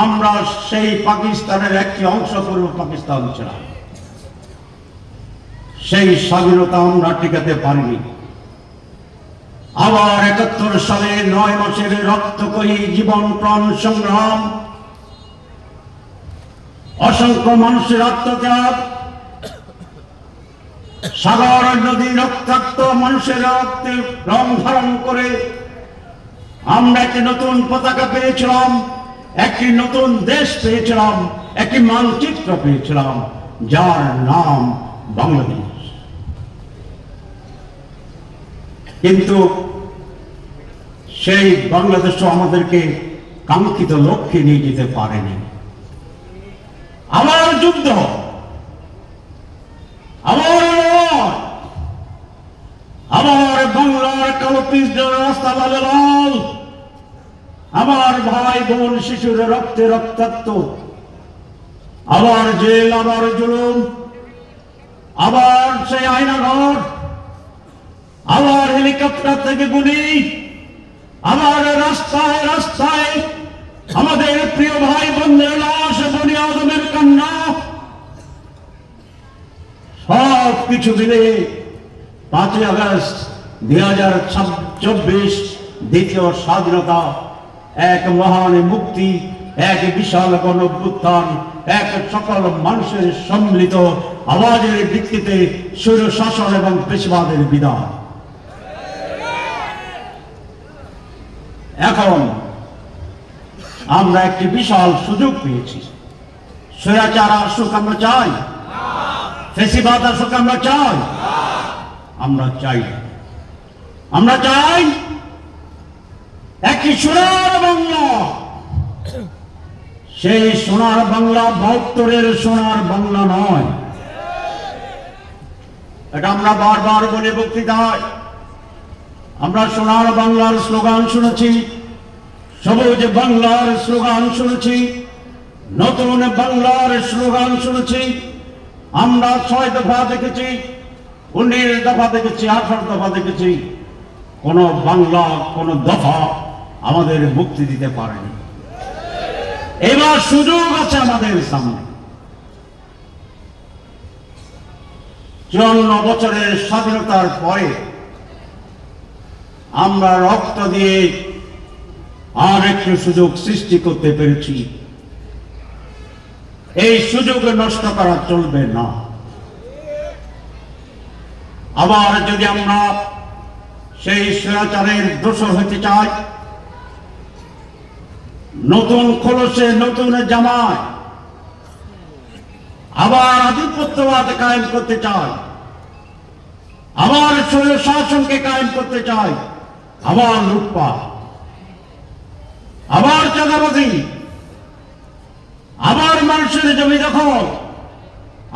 আমরা সেই পাকিস্তানের একটি অংশ পূর্ব পাকিস্তান ছিলাম। সেই স্বাধীনতা আমরা টিকাতে পারিনি। আবার ৭১ সালে ৯ মাসের রক্তকরী জীবন প্রাণ সংগ্রাম, অসংখ্য মানুষের আত্মত্যাগ, সাগর নদী রক্তাক্ত মানুষের রক্তে রং ধারণ করে আমরা একটি নতুন পতাকা পেয়েছিলাম, একটি নতুন দেশ পেয়েছিলাম, একটি মানচিত্র পেয়েছিলাম, যার নাম বাংলাদেশ। কিন্তু সেই বাংলাদেশও আমাদেরকে কাঙ্ক্ষিত লক্ষ্যে নিয়ে যেতে পারেনি। আমার যুদ্ধ, আমার বাংলার কালো পিচের রাস্তা লালে লাল, আমার ভাই বোন শিশুর রক্তে রক্তাক্ত, আবার জেল, আবার জুলুম, আবার সেই আয়নাঘর, আবার হেলিকপ্টার থেকে গুলি, আবার রাস্তায় রাস্তায় আমাদের প্রিয় ভাই বোনদের লাশ, বনি আদমের কান্না, সব কিছু মিলে ৫ই আগস্ট ২০২৪ দ্বিতীয় স্বাধীনতা, এক মহান মুক্তি, এক বিশাল গণঅভ্যুত্থান, এক সকল মানুষের সম্মিলিত আওয়াজের ভিত্তিতে স্বৈর শাসন এবং পেশবাদের বিদায়। এখন আমরা একটি বিশাল সুযোগ পেয়েছি। স্বৈরাচার আসুক আমরা চাই, ফ্যাসিবাদ আসুক আমরা চাই, আমরা চাই, আমরা চাই একটি সোনার বাংলা। সেই সোনার বাংলা ৭২-এর সোনার বাংলা নয়। এটা আমরা বারবার বলে বক্তৃতায় আমরা সোনার বাংলার স্লোগান শুনেছি, সবুজ বাংলার স্লোগান শুনেছি, নতুন বাংলার স্লোগান শুনেছি। আমরা ৬ দফা দেখেছি, ১৯ দফা দেখেছি, ১৮ দফা দেখেছি। কোন বাংলা, কোন দফা আমাদের মুক্তি দিতে পারেনি। এবার সুযোগ আছে আমাদের সামনে। ৫৪ বছরের স্বাধীনতার পরে আমরা রক্ত দিয়ে আর একটি সুযোগ সৃষ্টি করতে পেরেছি। এই সুযোগ নষ্ট করা চলবে না। আবার যদি আমরা সেই স্বৈরাচারের দোষর হতে চাই, নতুন খোলসে নতুন জামায় আবার আধিপত্যবাদ কায়েম করতে চাই, আবার স্বৈর শাসনকে কায়েম করতে চাই, আবার লুটপাট, আবার চাঁদাবাজি, আবার মানুষের জমি দখল,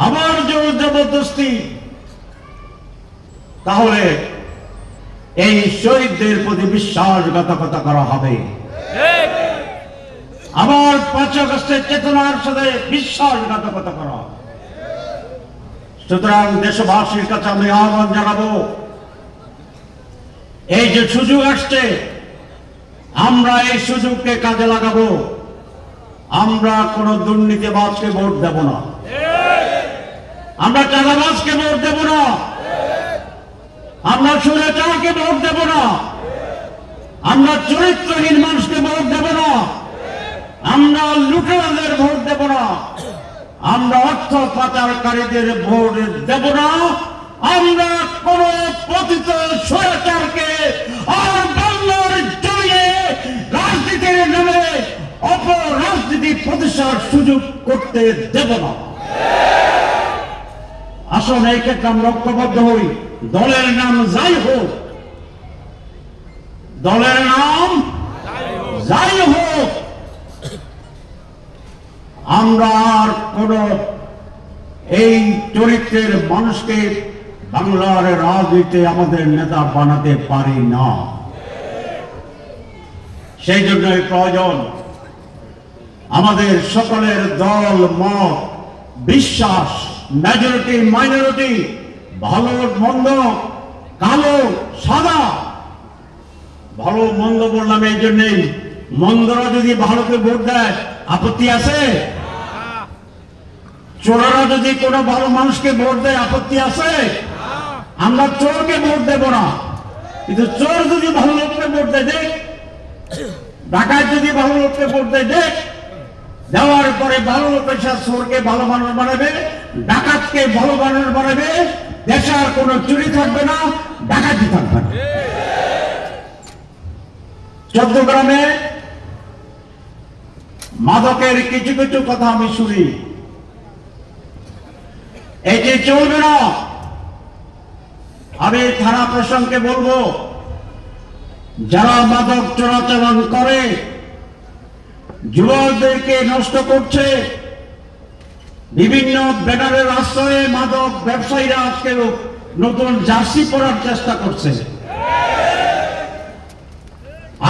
আবার জোর জবরদস্তি, তাহলে এই শহীদদের প্রতি বিশ্বাসঘাতকতা করা হবে। আবার ৫ আগস্টের চেতনার সাথে বিশ্বাসঘাতকতা করা হবে। সুতরাং দেশবাসীর কাছে আমি আহ্বান জানাবো, এই যে সুযোগ আসছে, আমরা এই সুযোগকে কাজে লাগাবো। আমরা কোন দুর্নীতিবাজকে ভোট দেব না, আমরা চাঁদাবাজকে ভোট দেব না, আমরা স্বৈরাচারকে ভোট দেব না, আমরা চরিত্রহীন মানুষকে ভোট দেব না, আমরা লুটেরাদের ভোট দেব না, আমরা অর্থ পাচারকারীদের ভোট দেব না, আমরা কোন পতিত স্বৈরাচারকে আর বাংলার জমিয়ে রাজনীতির নামে অপরাজনীতি প্রতিষ্ঠার সুযোগ করতে দেব না। আসুন এই ক্ষেত্রে আমরা ঐক্যবদ্ধ হই। দলের নাম যাই হোক, দলের নাম যাই হোক, আমরা আর কোন এই চরিত্রের মানুষকে বাংলার রাজনীতিতে আমাদের নেতা বানাতে পারি না। সেই জন্যই প্রয়োজন আমাদের সকলের দল, মত, বিশ্বাস, মেজরিটি, মাইনরিটি, ভালো মন্দ, কালো সাদা, ভালো মন্দ বললাম এই জন্যেই, মন্দরা যদি ভালোকে ভোট দেয় আপত্তি আছে? চোরেরা যদি কোনো ভালো মানুষকে ভোট দেয় আপত্তি আছে? আমরা চোরকে ভোট দেব না, কিন্তু চোর যদি ভালো লোককে ভোট দেয় দেখ, ডাকাত যদি ভালো লোককে ভোট দেয় দেখ, দেওয়ার পরে ভালো লোকের সাথে চোরকে ভালো মানুষ বানাবে, ডাকাতকে ভালো মানুষ বানাবে, দেশে আর কোনো চুরি থাকবে না, ডাকাতি থাকবে না। চট্টগ্রামে মাদকের কিছু কিছু কথা আমি শুনি, এটি চলবে না। আমি থানা প্রশাসনকে বলবো, যারা মাদক চোরাচালান করে, যুবকদেরকে নষ্ট করছে, বিভিন্ন ব্যানারের আশ্রয়ে মাদক ব্যবসায়ীরা আজকে নতুন জার্সি পরার চেষ্টা করছে।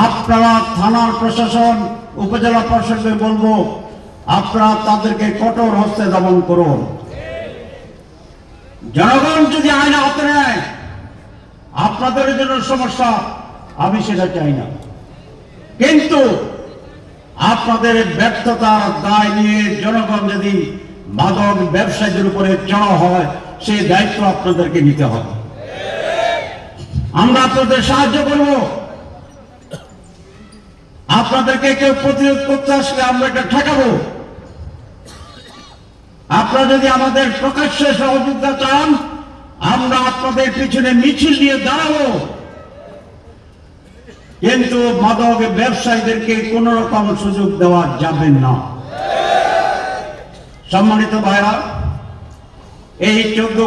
আপনারা থানার প্রশাসন, উপজেলা প্রশাসনকে বলবো, আপনারা তাদেরকে কঠোর হস্তে দমন করুন। জনগণ যদি আইন হাতে নেয় আপনাদের জন্য সমস্যা, আমি সেটা চাই না, কিন্তু আপনাদের ব্যর্থতার দায় নিয়ে জনগণ যদি মাদক ব্যবসায়ীদের উপরে চড়া হয়, সেই দায়িত্ব আপনাদেরকে নিতে হবে। আমরা আপনাদের সাহায্য করব। আপনাদেরকে কেউ প্রতিরোধ করতে আসলে আমরা এটা ঠেকাবো। আপনারা যদি আমাদের প্রকাশ্যে সহযোগিতা চান, আমরা আপনাদের পিছনে মিছিল নিয়ে দাঁড়াবো, কিন্তু মাদক ব্যবসায়ীদেরকে কোন রকম সুযোগ দেওয়া যাবে না। সম্মানিত ভাইরা, এই 14